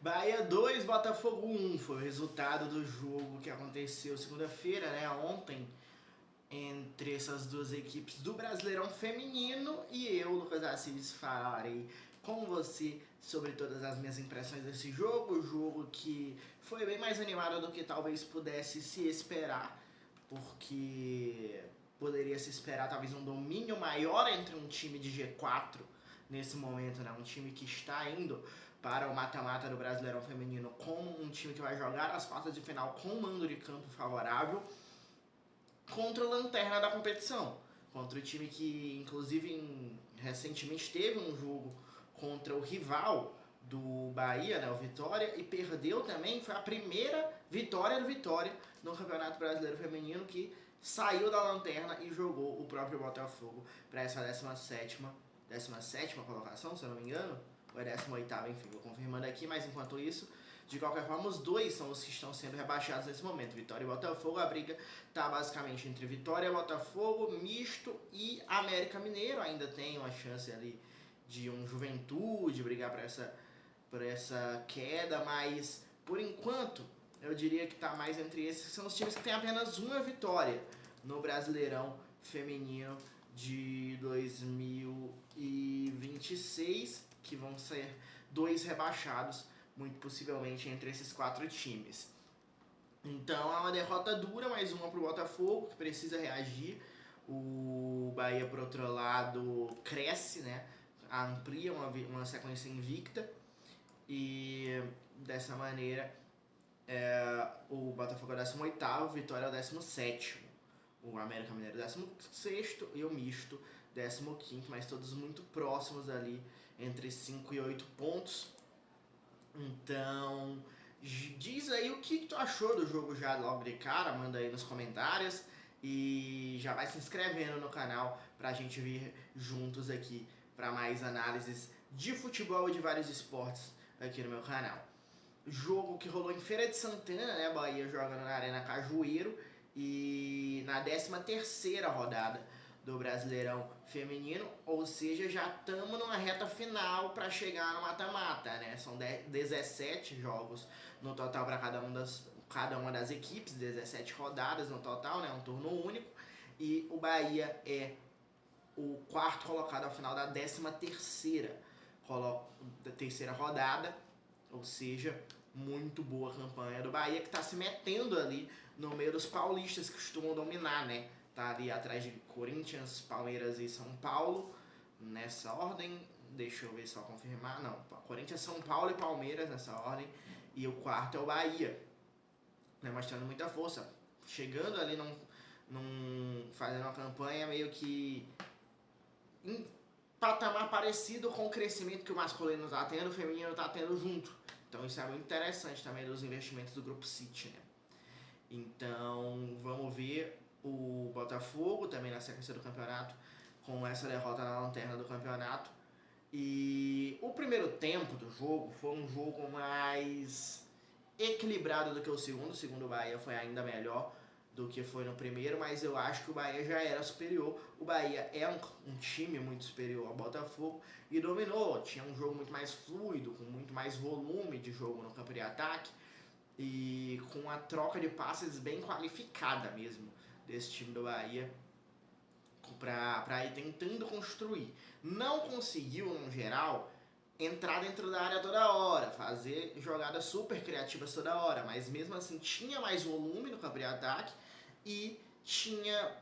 Bahia 2, Botafogo 1 foi o resultado do jogo que aconteceu segunda-feira, né, ontem, entre essas duas equipes do Brasileirão Feminino, e eu, Lucas Assis, falarei com você sobre todas as minhas impressões desse jogo que foi bem mais animado do que talvez pudesse se esperar, porque poderia se esperar talvez um domínio maior entre um time de G4 nesse momento, né? Um time que está indo para o mata-mata do Brasileirão Feminino como um time que vai jogar as quartas de final com mando de campo favorável contra o lanterna da competição, contra o time que inclusive recentemente teve um jogo contra o rival do Bahia, né, o Vitória, e perdeu também. Foi a primeira vitória do Vitória no Campeonato Brasileiro Feminino, que saiu da lanterna e jogou o próprio Botafogo para essa 17ª colocação, se eu não me engano, ou é 18ª, enfim, vou confirmando aqui, mas enquanto isso, de qualquer forma, os dois são os que estão sendo rebaixados nesse momento. Vitória e Botafogo, a briga está basicamente entre Vitória, Botafogo, Misto e América Mineiro. Ainda tem uma chance ali de um Juventude brigar por essa queda, mas por enquanto eu diria que está mais entre esses, que são os times que têm apenas uma vitória no Brasileirão Feminino de 2026, que vão ser dois rebaixados, muito possivelmente entre esses quatro times. Então é uma derrota dura, mais uma para o Botafogo, que precisa reagir. O Bahia, por outro lado, cresce, né? Amplia uma sequência invicta. E dessa maneira, o Botafogo é o 18º, Vitória é o 17º. O América Mineiro 16º e o Misto 15º, mas todos muito próximos ali, entre 5 e 8 pontos. Então, diz aí o que tu achou do jogo já logo de cara, manda aí nos comentários e já vai se inscrevendo no canal pra gente vir juntos aqui para mais análises de futebol e de vários esportes aqui no meu canal. Jogo que rolou em Feira de Santana, né? Bahia jogando na Arena Cajueiro e na 13ª rodada do Brasileirão Feminino, ou seja, já estamos numa reta final para chegar no mata-mata, né? São 17 jogos no total para cada uma das equipes, 17 rodadas no total, né? Um turno único, e o Bahia é o quarto colocado ao final da 13ª rodada, ou seja, muito boa campanha do Bahia, que está se metendo ali no meio dos paulistas que costumam dominar, né? Tá ali atrás de Corinthians, Palmeiras e São Paulo, nessa ordem. Deixa eu ver só confirmar. Não, Corinthians, São Paulo e Palmeiras nessa ordem. E o quarto é o Bahia, né? Mostrando muita força. Chegando ali fazendo uma campanha meio que em patamar parecido com o crescimento que o masculino está tendo, o feminino está tendo junto. Então isso é muito interessante também dos investimentos do Grupo City, né? Então vamos ver o Botafogo também na sequência do campeonato, com essa derrota na lanterna do campeonato. E o primeiro tempo do jogo foi um jogo mais equilibrado do que o segundo. O segundo Bahia foi ainda melhor do que foi no primeiro, mas eu acho que o Bahia já era superior. O Bahia é um time muito superior ao Botafogo e dominou, tinha um jogo muito mais fluido, com muito mais volume de jogo no campo de ataque e com a troca de passes bem qualificada mesmo desse time do Bahia para ir tentando construir. Não conseguiu, no geral, entrar dentro da área toda hora, fazer jogadas super criativas toda hora, mas mesmo assim tinha mais volume no campo de ataque e tinha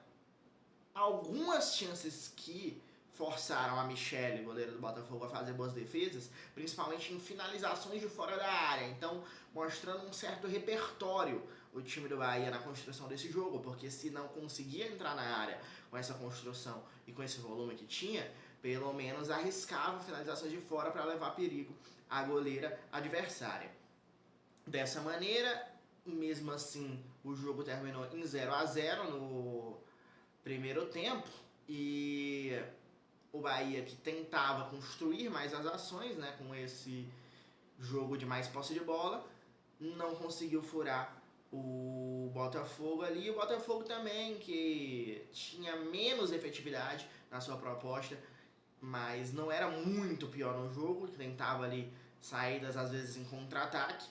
algumas chances que forçaram a Michele, goleira do Botafogo, a fazer boas defesas, principalmente em finalizações de fora da área. Então, mostrando um certo repertório o time do Bahia na construção desse jogo, porque se não conseguia entrar na área com essa construção e com esse volume que tinha, pelo menos arriscava finalizações de fora para levar perigo à goleira adversária. Dessa maneira, mesmo assim, o jogo terminou em 0-0 no primeiro tempo e o Bahia, que tentava construir mais as ações, né, com esse jogo de mais posse de bola, não conseguiu furar o Botafogo ali. O Botafogo também, que tinha menos efetividade na sua proposta, mas não era muito pior no jogo, tentava ali saídas às vezes em contra-ataque,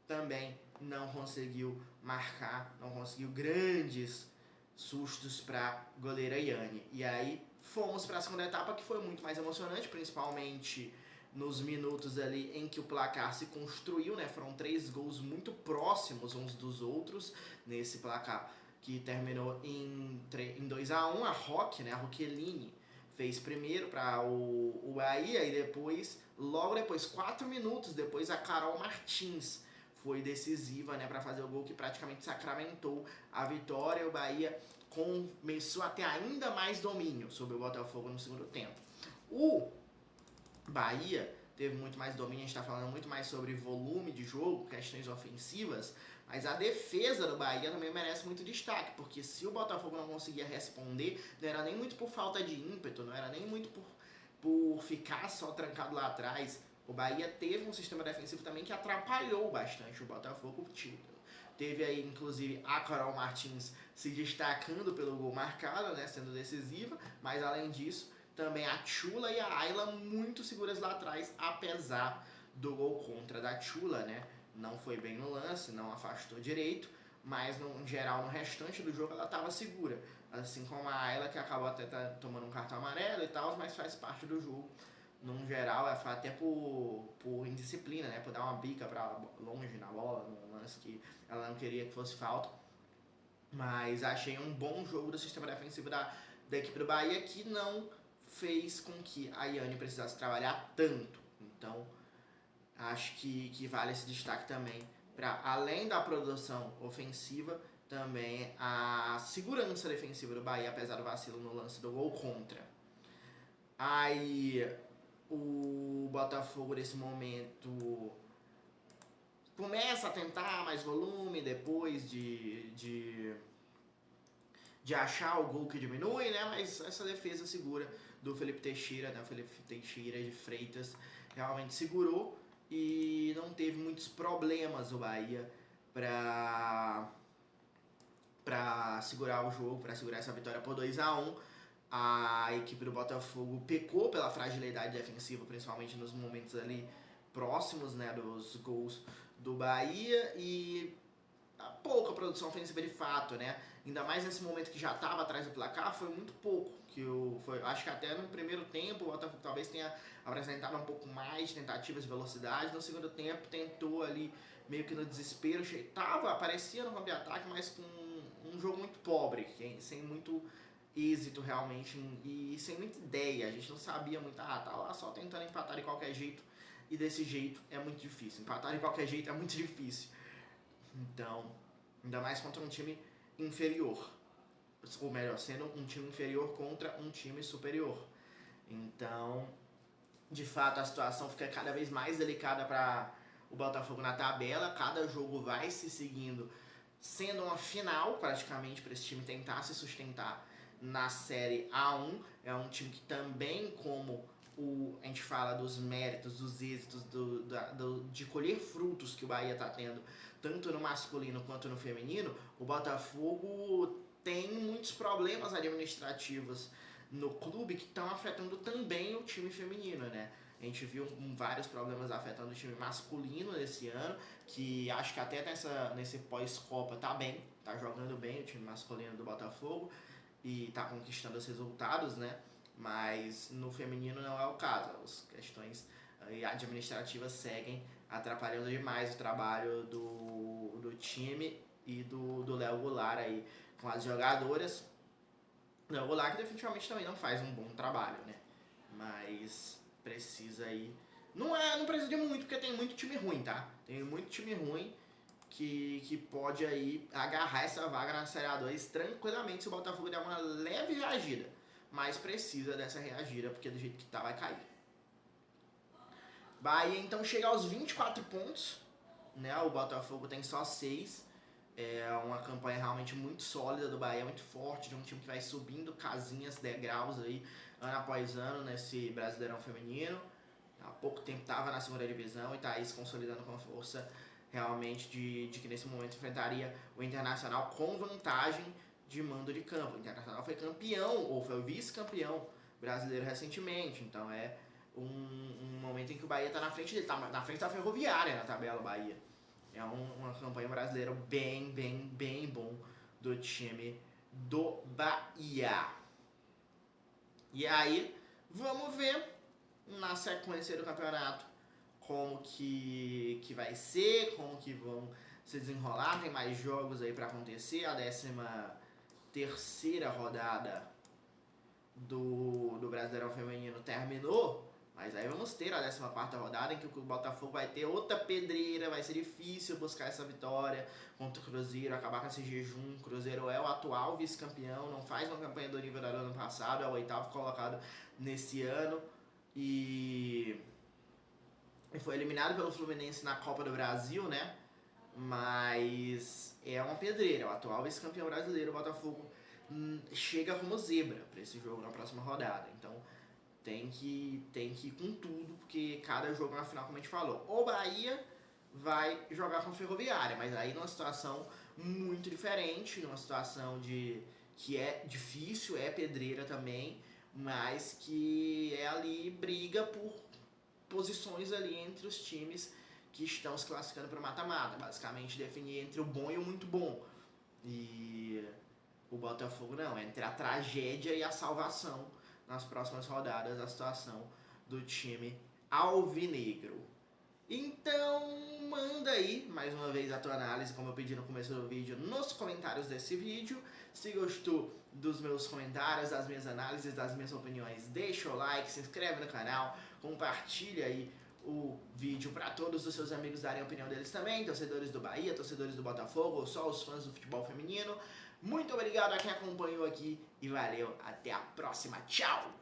também não conseguiu marcar, não conseguiu grandes sustos para goleira Yane. E aí fomos para a segunda etapa, que foi muito mais emocionante, principalmente nos minutos ali em que o placar se construiu, né? Foram 3 gols muito próximos uns dos outros nesse placar, que terminou em 2-1. A Roque, né? A Roqueline fez primeiro para o Bahia e depois, logo depois, 4 minutos depois, a Carol Martins foi decisiva, né, para fazer o gol que praticamente sacramentou a vitória. O Bahia começou a ter ainda mais domínio sobre o Botafogo no segundo tempo. O Bahia teve muito mais domínio, a gente está falando muito mais sobre volume de jogo, questões ofensivas, mas a defesa do Bahia também merece muito destaque, porque se o Botafogo não conseguia responder, não era nem muito por falta de ímpeto, não era nem muito por ficar só trancado lá atrás. O Bahia teve um sistema defensivo também que atrapalhou bastante o Botafogo. Teve aí, inclusive, a Carol Martins se destacando pelo gol marcado, né, sendo decisiva, mas além disso, também a Chula e a Ayla muito seguras lá atrás, apesar do gol contra da Chula, né? Não foi bem no lance, não afastou direito, mas no geral, no restante do jogo, ela estava segura. Assim como a Ayla, que acabou até tomando um cartão amarelo e tal, mas faz parte do jogo. No geral, ela foi até por indisciplina, né? Por dar uma bica pra longe na bola, num lance que ela não queria que fosse falta. Mas achei um bom jogo do sistema defensivo da equipe do Bahia, que não fez com que a Yane precisasse trabalhar tanto. Então, acho que vale esse destaque também para, além da produção ofensiva, também a segurança defensiva do Bahia, apesar do vacilo no lance do gol contra. Aí o Botafogo nesse momento começa a tentar mais volume depois de achar o gol que diminui, né? Mas essa defesa segura do Felipe Teixeira, né? O Felipe Teixeira de Freitas realmente segurou e não teve muitos problemas o Bahia para segurar o jogo, para segurar essa vitória por 2-1. A equipe do Botafogo pecou pela fragilidade defensiva, principalmente nos momentos ali próximos, né, dos gols do Bahia, e a pouca produção ofensiva de fato, né? Ainda mais nesse momento que já estava atrás do placar, foi muito pouco. Acho que até no primeiro tempo o Botafogo talvez tenha apresentado um pouco mais de tentativas de velocidade. No segundo tempo tentou ali meio que no desespero, aparecia no campo de ataque, mas com um jogo muito pobre, sem muito êxito realmente e sem muita ideia. A gente não sabia muito, tá lá só tentando empatar de qualquer jeito, e desse jeito é muito difícil. Empatar de qualquer jeito é muito difícil. Então, ainda mais contra um time inferior, ou melhor, sendo um time inferior contra um time superior. Então, de fato, a situação fica cada vez mais delicada para o Botafogo na tabela. Cada jogo vai se seguindo, sendo uma final praticamente para esse time tentar se sustentar na Série A1. É um time que também, como a gente fala dos méritos, dos êxitos, de colher frutos que o Bahia está tendo, tanto no masculino quanto no feminino, o Botafogo tem muitos problemas administrativos no clube que estão afetando também o time feminino, né? A gente viu vários problemas afetando o time masculino esse ano, que acho que até nesse pós-Copa tá bem, tá jogando bem o time masculino do Botafogo e tá conquistando os resultados, né? Mas no feminino não é o caso. As questões administrativas seguem atrapalhando demais o trabalho do time e do Léo Goulart aí com as jogadoras. O Léo Goulart que definitivamente também não faz um bom trabalho, né? Mas precisa aí... Não precisa de muito, porque tem muito time ruim, tá? Tem muito time ruim que pode aí agarrar essa vaga na Série A2 tranquilamente se o Botafogo der uma leve reagida. Mas precisa dessa reagida, porque do jeito que tá vai cair. Bahia então chega aos 24 pontos, né? O Botafogo tem só 6. É uma campanha realmente muito sólida do Bahia, muito forte, de um time que vai subindo casinhas, degraus aí, ano após ano, nesse Brasileirão Feminino. Há pouco tempo estava na segunda divisão e está aí se consolidando com força realmente de que nesse momento enfrentaria o Internacional com vantagem de mando de campo. O Internacional foi campeão, ou foi o vice-campeão brasileiro recentemente, então é um momento em que o Bahia tá na frente dele, tá na frente da Ferroviária na tabela, o Bahia. É uma campanha brasileira bem bom do time do Bahia. E aí, vamos ver na sequência do campeonato como que vai ser, como que vão se desenrolar. Tem mais jogos aí pra acontecer. A 13ª rodada do Brasileirão Feminino terminou. Mas aí vamos ter a 14ª rodada em que o Botafogo vai ter outra pedreira, vai ser difícil buscar essa vitória contra o Cruzeiro, acabar com esse jejum. O Cruzeiro é o atual vice-campeão, não faz uma campanha do nível do ano passado, é o 8º colocado nesse ano e foi eliminado pelo Fluminense na Copa do Brasil, né? Mas é uma pedreira, o atual vice-campeão brasileiro, o Botafogo chega como zebra para esse jogo na próxima rodada. Então tem que ir com tudo, porque cada jogo na final, como a gente falou, o Bahia vai jogar com a Ferroviária, mas aí numa situação muito diferente, numa situação que é difícil, é pedreira também, mas que é ali briga por posições ali entre os times que estão se classificando para o mata-mata, basicamente definir entre o bom e o muito bom. E o Botafogo não, entre a tragédia e a salvação nas próximas rodadas, a situação do time alvinegro. Então, manda aí, mais uma vez, a tua análise, como eu pedi no começo do vídeo, nos comentários desse vídeo. Se gostou dos meus comentários, das minhas análises, das minhas opiniões, deixa o like, se inscreve no canal, compartilha aí o vídeo para todos os seus amigos darem a opinião deles também, torcedores do Bahia, torcedores do Botafogo, ou só os fãs do futebol feminino. Muito obrigado a quem acompanhou aqui e valeu, até a próxima, tchau!